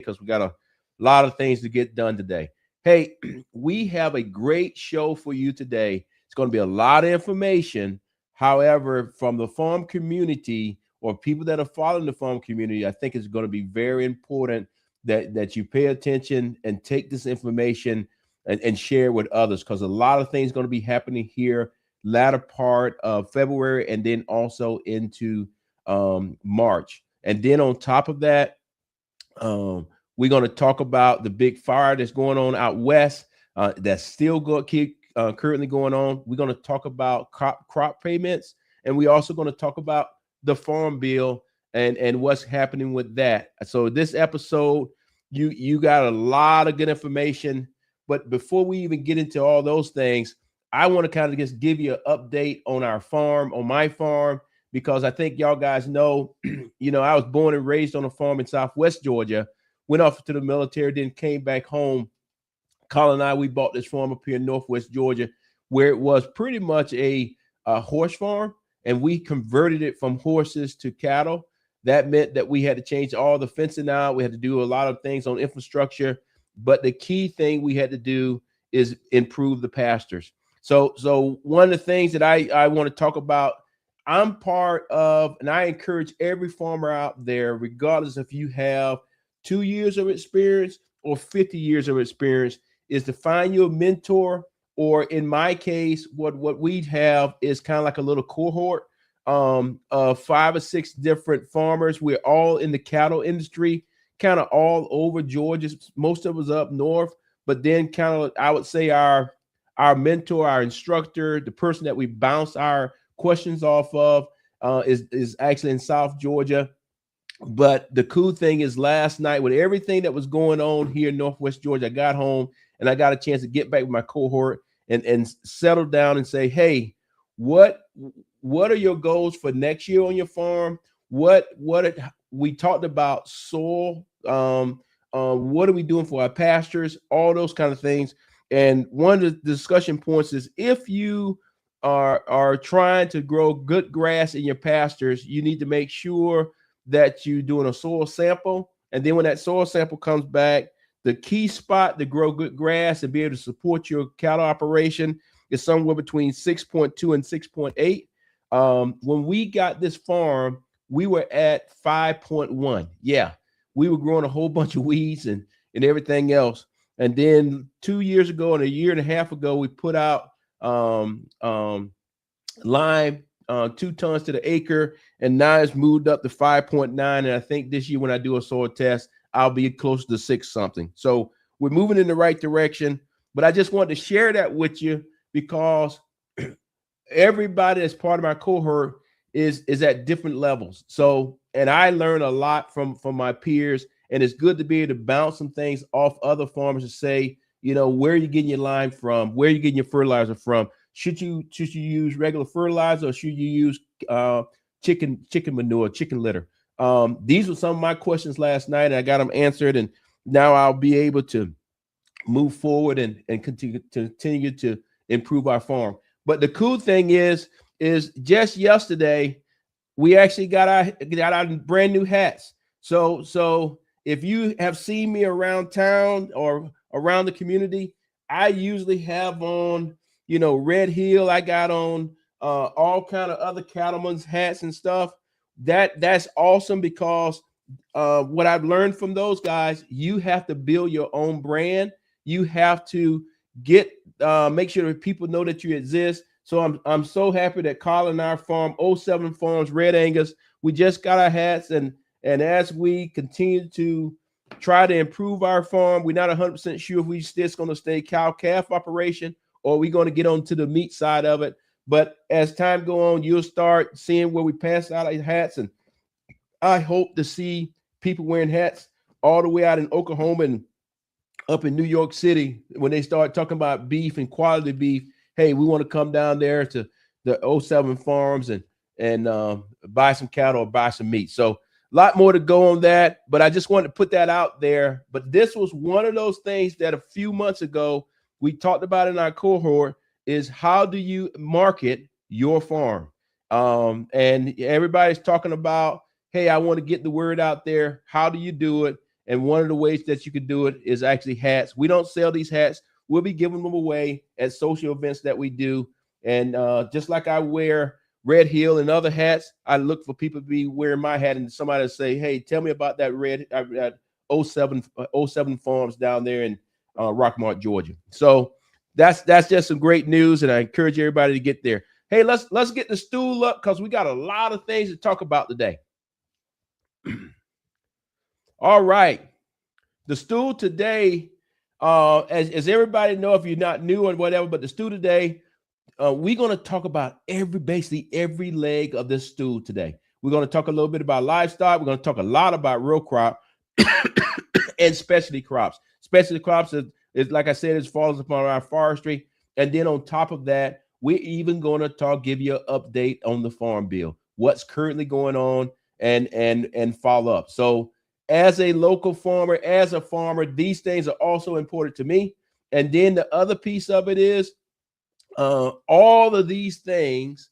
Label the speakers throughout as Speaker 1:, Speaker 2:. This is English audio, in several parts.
Speaker 1: because we got a lot of things to get done today. Hey, we have a great show for you today. It's going to be a lot of information. However, from the farm community or people that are following the farm community, I think it's going to be very important that you pay attention and take this information and share with others, because a lot of things going to be happening here latter part of February and then also into March. And then on top of that, um, we're going to talk about the big fire that's going on out west. That's still going keep currently going on. We're going to talk about crop payments, and we're also going to talk about the farm bill and what's happening with that. So this episode, you got a lot of good information. But before we even get into all those things, I want to kind of just give you an update on our farm, on my farm, because I think y'all guys know, I was born and raised on a farm in Southwest Georgia, went off to the military, then came back home. Colin and I, we bought this farm up here in Northwest Georgia, where it was pretty much a horse farm, and we converted it from horses to cattle. That meant that we had to change all the fencing out. We had to do a lot of things on infrastructure, but the key thing we had to do is improve the pastures. So one of the things that I want to talk about, I'm part of, and I encourage every farmer out there, regardless if you have 2 years of experience or 50 years of experience, is to find your mentor, or in my case, what we have is kind of like a little cohort of 5 or 6 different farmers. We're all in the cattle industry, kind of all over Georgia. Most of us up north, but then kind of, I would say our mentor, our instructor, the person that we bounce our questions off of is actually in South Georgia. But the cool thing is, last night with everything that was going on here in Northwest Georgia, I got home and I got a chance to get back with my cohort and settle down and say, hey, what are your goals for next year on your farm? We talked about soil. What are we doing for our pastures? All those kind of things. And one of the discussion points is, if you are trying to grow good grass in your pastures, you need to make sure that you're doing a soil sample. And then when that soil sample comes back, the key spot to grow good grass and be able to support your cattle operation is somewhere between 6.2 and 6.8. When we got this farm, we were at 5.1. Yeah, we were growing a whole bunch of weeds and everything else. And then 2 years ago and a year and a half ago, we put out lime, 2 tons to the acre, and now it's moved up to 5.9. And I think this year, when I do a soil test, I'll be close to 6 something. So we're moving in the right direction. But I just wanted to share that with you, because everybody that's part of my cohort is at different levels. So, and I learn a lot from my peers, and it's good to be able to bounce some things off other farmers and say, where are you getting your lime from? Where are you getting your fertilizer from? Should you use regular fertilizer, or should you use chicken manure, chicken litter? These were some of my questions last night, and I got them answered, and now I'll be able to move forward and continue to improve our farm. But the cool thing is just yesterday we actually got our brand new hats. So if you have seen me around town or around the community, I usually have on, Red Hill. I got on all kind of other cattlemen's hats and stuff. That's awesome, because what I've learned from those guys, you have to build your own brand. You have to make sure that people know that you exist. So I'm so happy that Colin and our farm, '07 Farms, Red Angus, we just got our hats, and as we continue to try to improve our farm, we're not 100% sure if we just going to stay cow-calf operation, or we're going to get on to the meat side of it. But as time go on, you'll start seeing where we pass out our hats, and I hope to see people wearing hats all the way out in Oklahoma and up in New York City when they start talking about beef and quality beef. Hey, we want to come down there to the '07 Farms and buy some cattle or buy some meat. So a lot more to go on that, but I just wanted to put that out there. But this was one of those things that a few months ago we talked about in our cohort, is how do you market your farm? And everybody's talking about, hey, I want to get the word out there. How do you do it? And one of the ways that you can do it is actually hats. We don't sell these hats. We'll be giving them away at social events that we do. And just like I wear Red Hill and other hats, I look for people to be wearing my hat and somebody to say, hey, tell me about that that 07 Farms down there in Rockmart, Georgia. So that's just some great news, and I encourage everybody to get there. Hey, let's get the stool up because we got a lot of things to talk about today. All right. The stool today, as everybody know, if you're not new or whatever, but the stool today, we're going to talk about basically every leg of this stool today. We're going to talk a little bit about livestock. We're going to talk a lot about row crop and specialty crops. Specialty crops is like I said, it falls upon our forestry. And then on top of that, we're even going to give you an update on the farm bill, what's currently going on, and follow up. So as a local farmer, as a farmer, these things are also important to me. And then the other piece of it is all of these things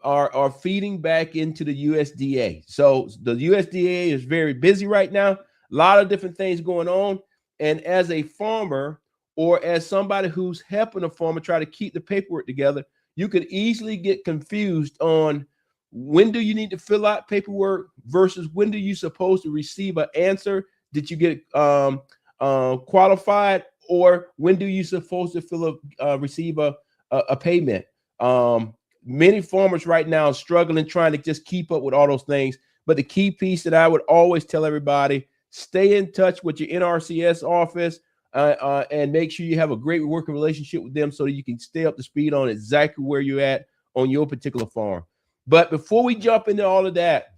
Speaker 1: are feeding back into the USDA. So the USDA is very busy right now, a lot of different things going on. And as a farmer or as somebody who's helping a farmer try to keep the paperwork together, you could easily get confused on when do you need to fill out paperwork versus when do you supposed to receive an answer? Did you get qualified, or when do you supposed to receive a payment? Many farmers right now are struggling trying to just keep up with all those things. But the key piece that I would always tell everybody, stay in touch with your NRCS office and make sure you have a great working relationship with them so that you can stay up to speed on exactly where you're at on your particular farm. But before we jump into all of that,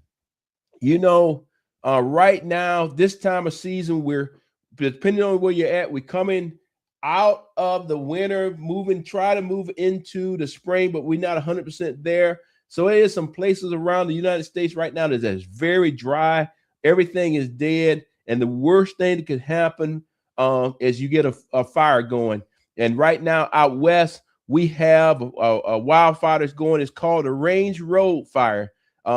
Speaker 1: right now, this time of season, we're, depending on where you're at, we're coming out of the winter, try to move into the spring, but we're not 100% there. So it is some places around the United States right now that is very dry. Everything is dead. And the worst thing that could happen is you get a fire going. And right now out west, we have a wildfire that's going. It's called a Range Road fire.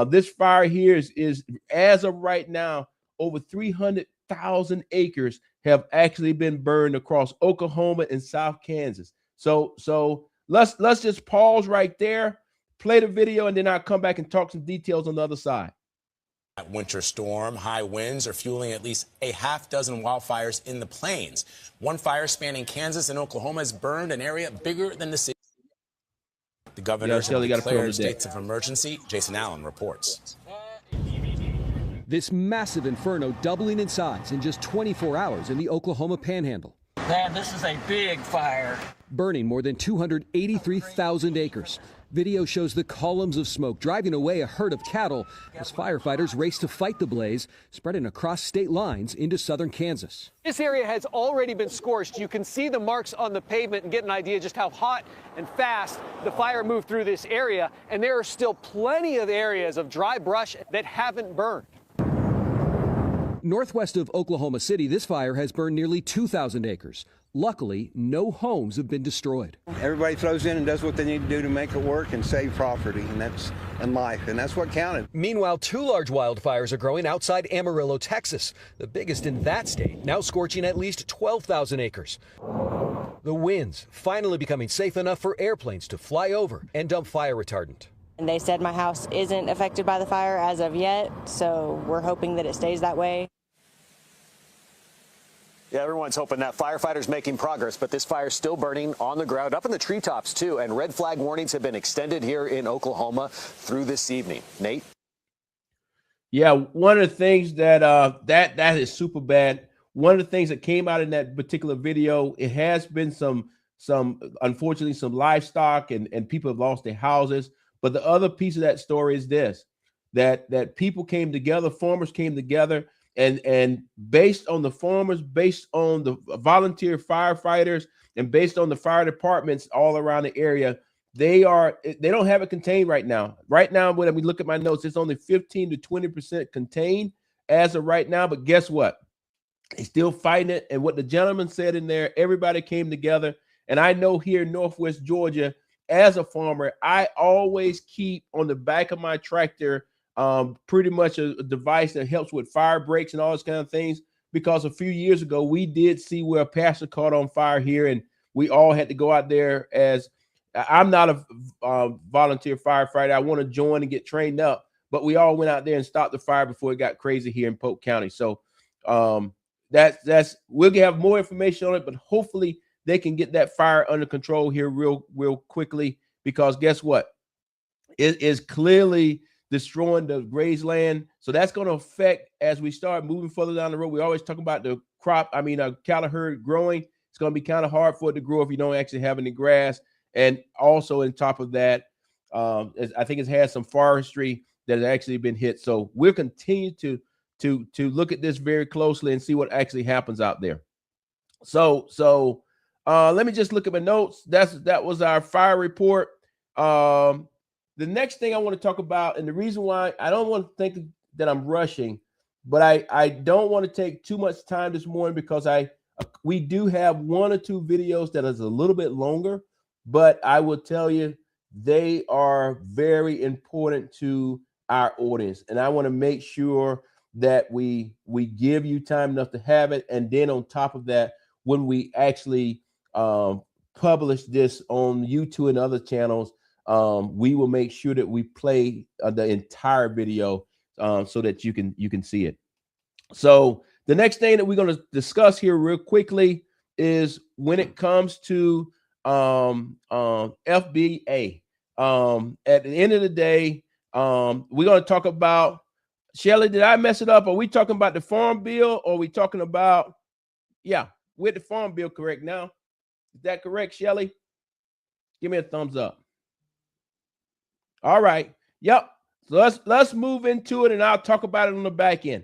Speaker 1: This fire here is as of right now, over 300,000 acres have actually been burned across Oklahoma and South Kansas. So let's just pause right there, play the video, and then I'll come back and talk some details on the other side.
Speaker 2: That winter storm, high winds are fueling at least a half dozen wildfires in the plains. One fire spanning Kansas and Oklahoma has burned an area bigger than the city. The governors have declared states of emergency. Jason Allen reports.
Speaker 3: This massive inferno doubling in size in just 24 hours in the Oklahoma Panhandle.
Speaker 4: Man, this is a big fire.
Speaker 3: Burning more than 283,000 acres. Video shows the columns of smoke driving away a herd of cattle as firefighters race to fight the blaze, spreading across state lines into southern Kansas.
Speaker 5: This area has already been scorched. You can see the marks on the pavement and get an idea just how hot and fast the fire moved through this area. And there are still plenty of areas of dry brush that haven't burned.
Speaker 3: Northwest of Oklahoma City, this fire has burned nearly 2,000 acres. Luckily, no homes have been destroyed.
Speaker 6: Everybody throws in and does what they need to do to make it work and save property, and life, and that's what counted.
Speaker 3: Meanwhile, two large wildfires are growing outside Amarillo, Texas, the biggest in that state, now scorching at least 12,000 acres. The winds finally becoming safe enough for airplanes to fly over and dump fire retardant.
Speaker 7: And they said my house isn't affected by the fire as of yet, so we're hoping that it stays that way.
Speaker 8: Yeah, everyone's hoping that. Firefighters making progress, but this fire's still burning on the ground, up in the treetops, too. And red flag warnings have been extended here in Oklahoma through this evening. Nate?
Speaker 1: Yeah, one of the things that that is super bad. One of the things that came out in that particular video, it has been some unfortunately, some livestock and people have lost their houses. But the other piece of that story is this, that people came together, farmers came together, and based on the farmers, based on the volunteer firefighters, and based on the fire departments all around the area, they don't have it contained right now. Right now, when we look at my notes, it's only 15 to 20% contained as of right now. But guess what? They're still fighting it. And what the gentleman said in there, everybody came together. And I know here in Northwest Georgia, as a farmer, I always keep on the back of my tractor pretty much a device that helps with fire breaks and all those kind of things, because a few years ago we did see where a pasture caught on fire here, and we all had to go out there. As I'm not a volunteer firefighter, I want to join and get trained up, but we all went out there and stopped the fire before it got crazy here in Polk County. So that's we'll have more information on it, but hopefully they can get that fire under control here real quickly, because guess what? It is clearly destroying the grazed land. So that's going to affect as we start moving further down the road. We always talk about the crop. I mean, a cattle herd growing. It's going to be kind of hard for it to grow if you don't actually have any grass. And also on top of that, I think it's had some forestry that has actually been hit. So we'll continue to look at this very closely and see what actually happens out there. So let me just look at my notes. That was our fire report. The next thing I want to talk about, and the reason why I don't want to think that I'm rushing, but I don't want to take too much time this morning, because we do have one or two videos that is a little bit longer, but I will tell you they are very important to our audience, and I want to make sure that we give you time enough to have it. And then on top of that, when we actually publish this on YouTube and other channels, we will make sure that we play the entire video so that you can see it. So the next thing that we're going to discuss here real quickly is when it comes to FBA. At the end of the day, we're going to talk about, Shelly, did I mess it up? Are we talking about the Farm Bill, or are we talking about, yeah, with the Farm Bill correct now? Is that correct, Shelly? Give me a thumbs up. All right. Yep. So let's move into it, and I'll talk about it on the back end.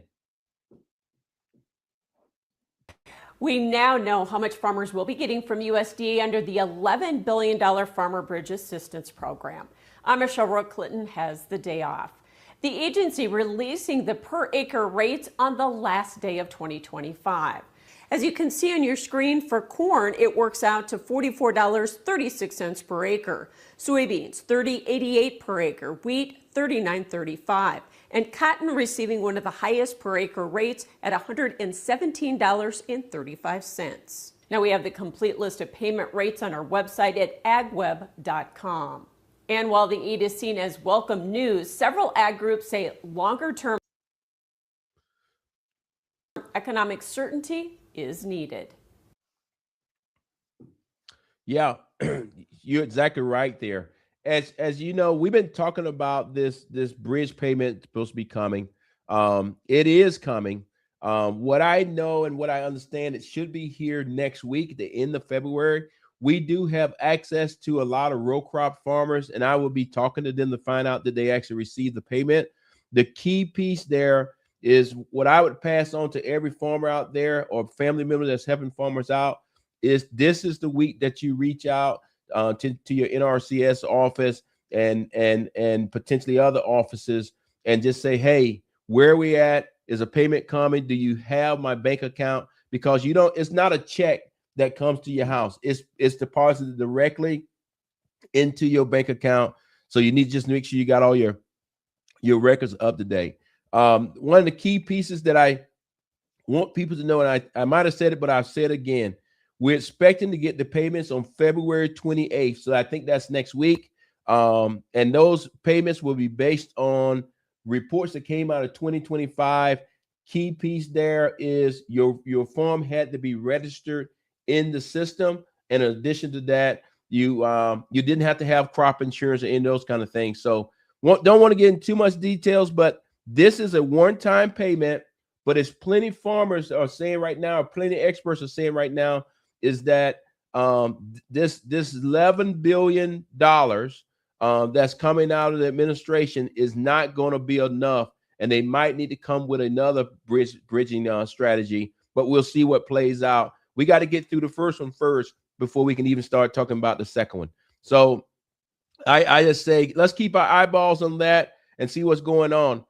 Speaker 9: We now know how much farmers will be getting from USDA under the $11 billion Farmer Bridge Assistance Program. I'm Michelle Roy. Clinton has the day off. The agency releasing the per acre rates on the last day of 2025. As you can see on your screen, for corn, it works out to $44.36 per acre. Soybeans, $30.88 per acre. Wheat, $39.35. And cotton receiving one of the highest per acre rates at $117.35. Now we have the complete list of payment rates on our website at agweb.com. And while the aid is seen as welcome news, several ag groups say longer-term economic certainty is needed.
Speaker 1: Yeah, you're exactly right there. As you know, we've been talking about this bridge payment supposed to be coming. It is coming. What I know and what I understand, it should be here next week, the end of February. We do have access to a lot of row crop farmers, and I will be talking to them to find out that they actually receive the payment. The key piece there is what I would pass on to every farmer out there or family member that's helping farmers out is this is the week that you reach out to your NRCS office and potentially other offices and just say, hey, where are we at? Is a payment coming? Do you have my bank account? Because it's not a check that comes to your house. It's deposited directly into your bank account. So you need to just make sure you got all your records up to date. One of the key pieces that I want people to know, and I might have said it, but I've said it again, we're expecting to get the payments on February 28th. So I think that's next week. And those payments will be based on reports that came out of 2025. Key piece there is your farm had to be registered in the system. And in addition to that, you didn't have to have crop insurance or any of those kind of things. So don't want to get into too much details, but this is a one-time payment. But as plenty farmers are saying right now, or plenty experts are saying right now, is that this $11 billion that's coming out of the administration is not going to be enough, and they might need to come with another bridging strategy. But we'll see what plays out. We got to get through the first one first before we can even start talking about the second one. So I just say let's keep our eyeballs on that and see what's going on.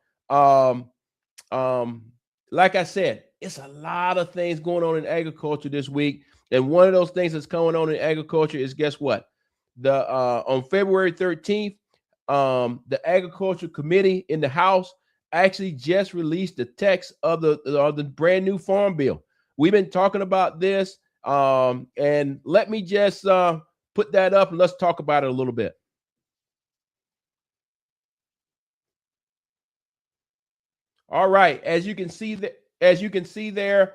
Speaker 1: Like I said, it's a lot of things going on in agriculture this week. And one of those things that's going on in agriculture is, guess what? On February 13th, the Agriculture Committee in the House actually just released the text of the brand new farm bill. We've been talking about this, and let me just put that up and let's talk about it a little bit. All right, as you can see there,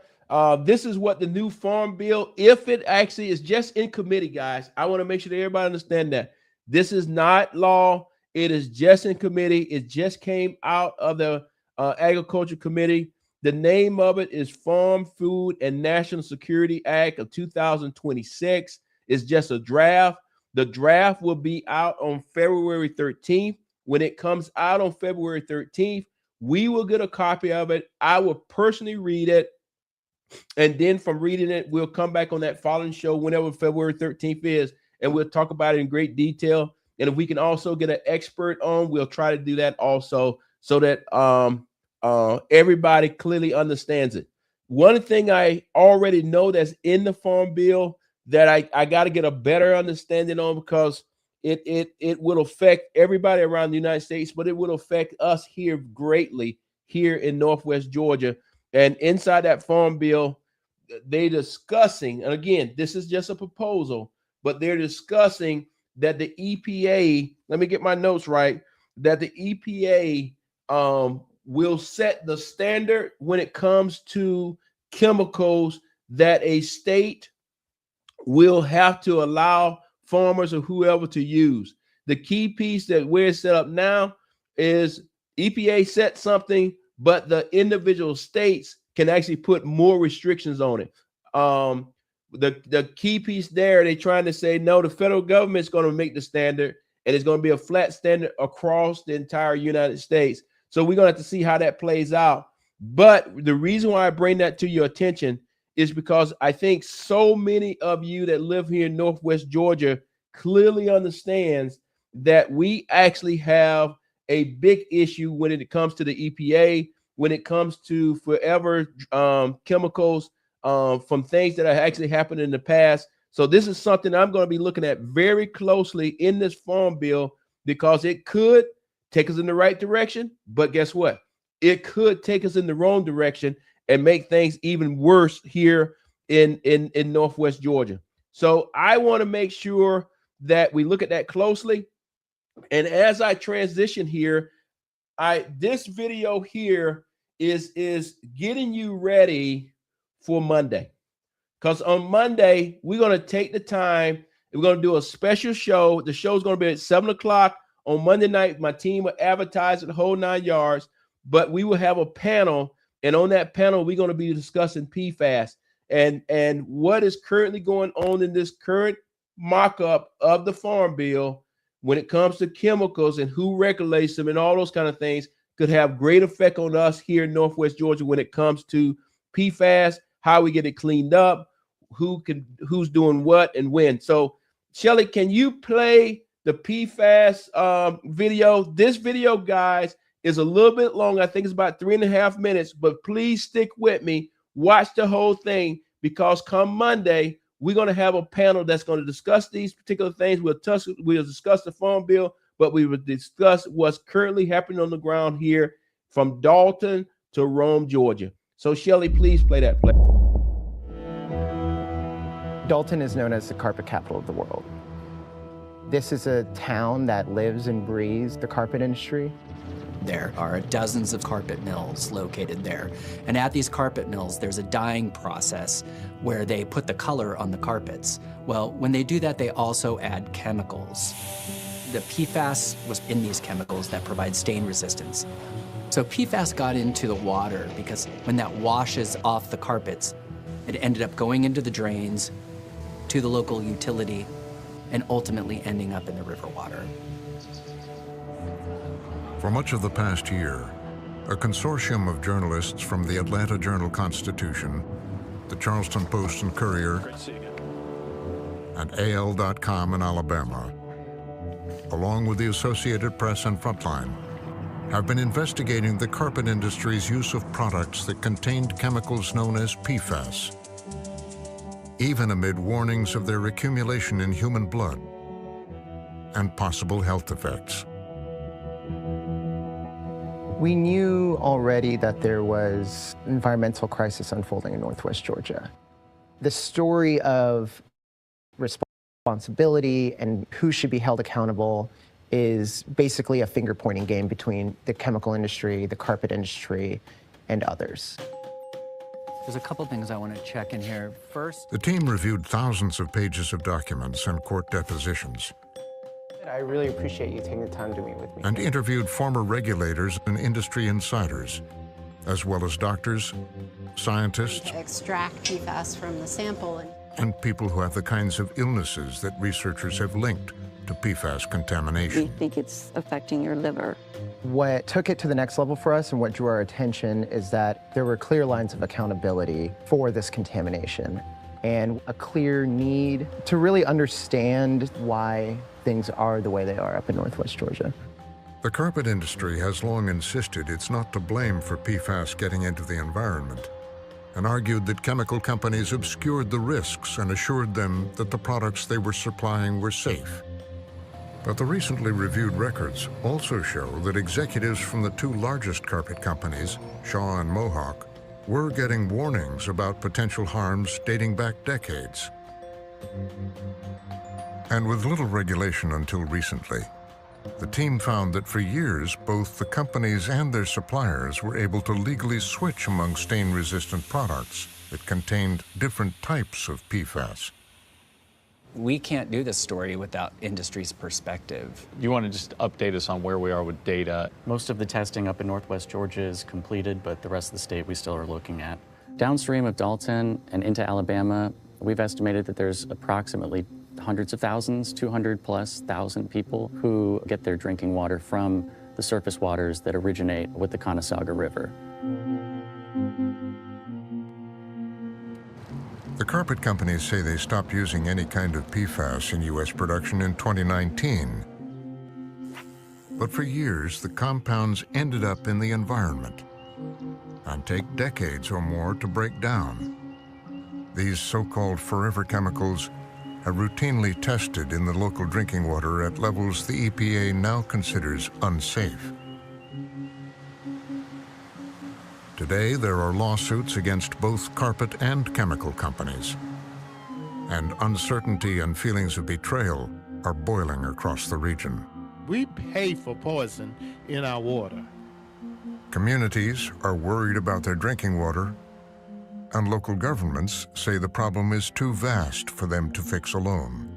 Speaker 1: this is what the new farm bill, if it actually is just in committee, guys. I want to make sure that everybody understand that this is not law. It is just in committee. It just came out of the Agriculture Committee. The name of it is Farm, Food, and National Security Act of 2026. It's just a draft. The draft will be out on February 13th. When it comes out on February 13th, we will get a copy of it. I will personally read it. And then from reading it, we'll come back on that following show whenever February 13th is, and we'll talk about it in great detail. And if we can also get an expert on, we'll try to do that also so that everybody clearly understands it. One thing I already know that's in the farm bill that I got to get a better understanding on, because it will affect everybody around the United States, but it will affect us here greatly here in Northwest Georgia. And inside that farm bill, they're discussing, and again, this is just a proposal, but they're discussing that the EPA, let me get my notes right, that the EPA will set the standard when it comes to chemicals that a state will have to allow farmers or whoever to use. The key piece that we're set up now is EPA set something, but the individual states can actually put more restrictions on it. The key piece there, they're trying to say, no, the federal government is going to make the standard, and it's going to be a flat standard across the entire United States. So we're going to have to see how that plays out. But the reason why I bring that to your attention is because I think so many of you that live here in Northwest Georgia clearly understands that we actually have a big issue when it comes to the EPA, when it comes to forever chemicals from things that have actually happened in the past. So this is something I'm going to be looking at very closely in this farm bill, because it could take us in the right direction, but guess what? It could take us in the wrong direction and make things even worse here in Northwest Georgia. So I want to make sure that we look at that closely. And as I transition here, this video here is getting you ready for Monday. Because on Monday, we're going to take the time and we're going to do a special show. The show is going to be at 7 o'clock on Monday night. My team will advertise it the whole 9 yards, but we will have a panel. And on that panel, we're going to be discussing PFAS and what is currently going on in this current mock-up of the Farm Bill when it comes to chemicals and who regulates them and all those kind of things could have great effect on us here in Northwest Georgia when it comes to PFAS, how we get it cleaned up, who's doing what and when. So, Shelly, can you play the PFAS video? This video, guys, is a little bit long. I think it's about 3.5 minutes, but please stick with me. Watch the whole thing, because come Monday, we're going to have a panel that's going to discuss these particular things. We'll discuss the Farm Bill, but we will discuss what's currently happening on the ground here from Dalton to Rome, Georgia. So, Shelly, please play that play.
Speaker 10: Dalton is known as the carpet capital of the world. This is a town that lives and breathes the carpet industry.
Speaker 11: There are dozens of carpet mills located there. And at these carpet mills, there's a dyeing process where they put the color on the carpets. Well, when they do that, they also add chemicals. The PFAS was in these chemicals that provide stain resistance. So PFAS got into the water because when that washes off the carpets, it ended up going into the drains, to the local utility, and ultimately ending up in the river water.
Speaker 12: For much of the past year, a consortium of journalists from the Atlanta Journal-Constitution, the Charleston Post and Courier, and AL.com in Alabama, along with the Associated Press and Frontline, have been investigating the carpet industry's use of products that contained chemicals known as PFAS, even amid warnings of their accumulation in human blood and possible health effects.
Speaker 10: We knew already that there was an environmental crisis unfolding in Northwest Georgia. The story of responsibility and who should be held accountable is basically a finger-pointing game between the chemical industry, the carpet industry, and others.
Speaker 11: There's a couple things I want to check in here. First,
Speaker 12: The team reviewed thousands of pages of documents and court depositions
Speaker 10: I really appreciate you taking the time to meet with me.
Speaker 12: and interviewed former regulators and industry insiders, as well as doctors, scientists,
Speaker 13: Extract PFAS from the sample.
Speaker 12: and people who have the kinds of illnesses that researchers have linked to PFAS
Speaker 14: We
Speaker 12: contamination.
Speaker 14: think it's affecting your liver.
Speaker 10: What took it to the next level for us and what drew our attention is that there were clear lines of accountability for this contamination and a clear need to really understand why things are the way they are up in Northwest Georgia.
Speaker 12: The carpet industry has long insisted it's not to blame for PFAS getting into the environment, and argued that chemical companies obscured the risks and assured them that the products they were supplying were safe. But the recently reviewed records also show that executives from the two largest carpet companies, Shaw and Mohawk, were getting warnings about potential harms dating back decades. And with little regulation until recently, the team found that for years, both the companies and their suppliers were able to legally switch among stain-resistant products that contained different types of PFAS.
Speaker 11: we can't do this story without industry's perspective.
Speaker 15: You want to just update us on where we are with data?
Speaker 16: Most of the testing up in Northwest Georgia is completed, but the rest of the state we still are looking at. Downstream of Dalton and into Alabama, we've estimated that there's approximately hundreds of thousands, 200,000+ people who get their drinking water from the surface waters that originate with the Conasauga River.
Speaker 12: The carpet companies say they stopped using any kind of PFAS in U.S. production in 2019. But for years, the compounds ended up in the environment and take decades or more to break down. These so-called forever chemicals are routinely tested in the local drinking water at levels the EPA now considers unsafe. Today, there are lawsuits against both carpet and chemical companies. And uncertainty and feelings of betrayal are boiling across the region.
Speaker 17: We pay for poison in our water.
Speaker 12: Communities are worried about their drinking water, and local governments say the problem is too vast for them to fix alone.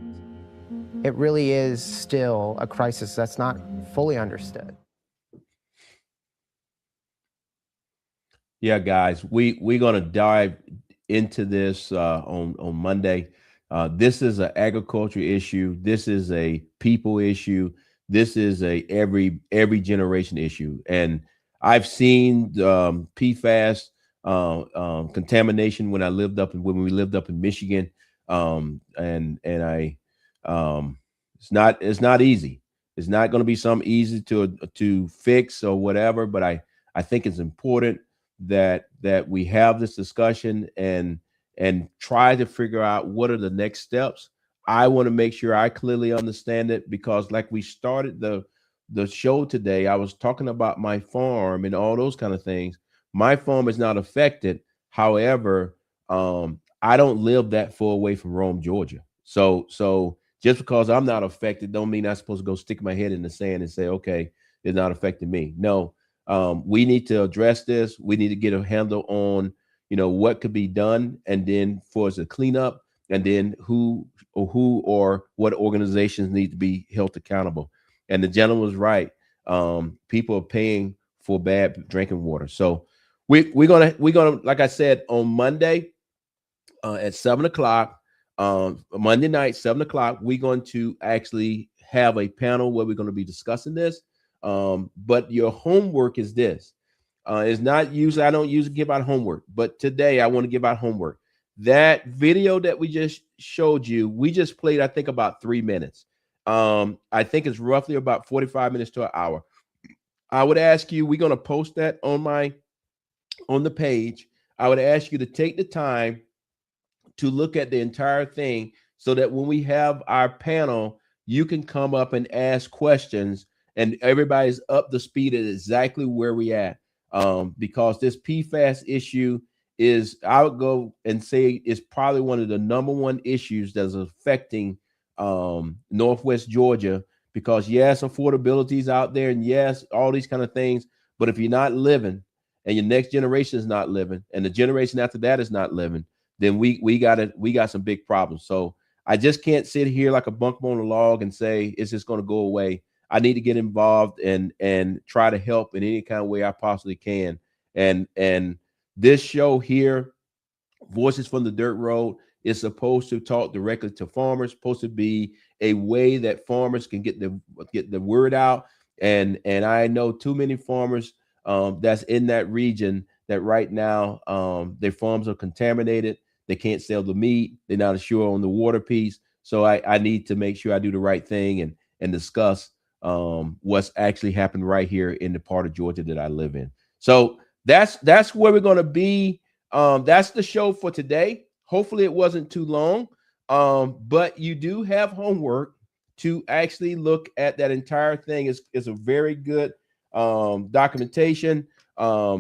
Speaker 10: It really is still a crisis that's not fully understood.
Speaker 1: Yeah, guys, we're going to dive into this on Monday. This is an agriculture issue. This is a people issue. This is a every generation issue. And I've seen PFAS contamination when we lived up in Michigan, and I it's not easy. It's not going to be something easy to fix or whatever. But I think it's important that we have this discussion and try to figure out what are the next steps. I want to make sure I clearly understand it, because like we started the show today, I was talking about my farm and all those kind of things. My farm is not affected. However, I don't live that far away from Rome, Georgia. So just because I'm not affected don't mean I'm supposed to go stick my head in the sand and say, okay, it's not affecting me. No. We need to address this. We need to get a handle on, what could be done, and then for us to clean up, and then who or what organizations need to be held accountable. And the gentleman was right. People are paying for bad drinking water. So we're gonna, like I said, on Monday at 7:00, Monday night, 7:00, we're going to actually have a panel where we're going to be discussing this. But your homework is this. It's not usually, I don't usually give out homework, but today I want to give out homework. That video that we just showed you, we just played, I think, about 3 minutes. I think it's roughly about 45 minutes to an hour. I would ask you, we're going to post that on the page. I would ask you to take the time to look at the entire thing so that when we have our panel, you can come up and ask questions and everybody's up to speed at exactly where we at. Because this PFAS issue is, I would go and say, is probably one of the #1 issues that's affecting Northwest Georgia. Because yes, affordability is out there, and yes, all these kind of things. But if you're not living, and your next generation is not living, and the generation after that is not living, then we got some big problems. So I just can't sit here like a bunk on a log and say it's just going to go away. I need to get involved and try to help in any kind of way I possibly can. And this show here, Voices from the Dirt Road, is supposed to talk directly to farmers, supposed to be a way that farmers can get the word out. And I know too many farmers that's in that region that right now their farms are contaminated. They can't sell the meat. They're not sure on the water piece. So I need to make sure I do the right thing and discuss what's actually happened right here in the part of Georgia that I live in. So that's where we're going to be. That's the show for today. Hopefully it wasn't too long, but you do have homework to actually look at that entire thing. Is a very good documentation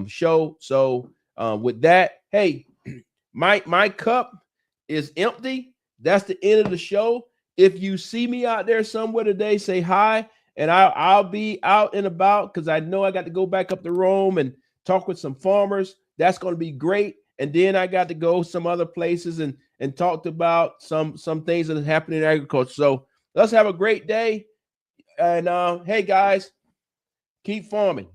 Speaker 1: show. So with that, hey, my cup is empty. That's the end of the show. If you see me out there somewhere today, say hi, and I'll be out and about, because I know I got to go back up to Rome and talk with some farmers. That's going to be great. And then I got to go some other places and talked about some things that are happening in agriculture. So let's have a great day. And hey, guys, keep farming.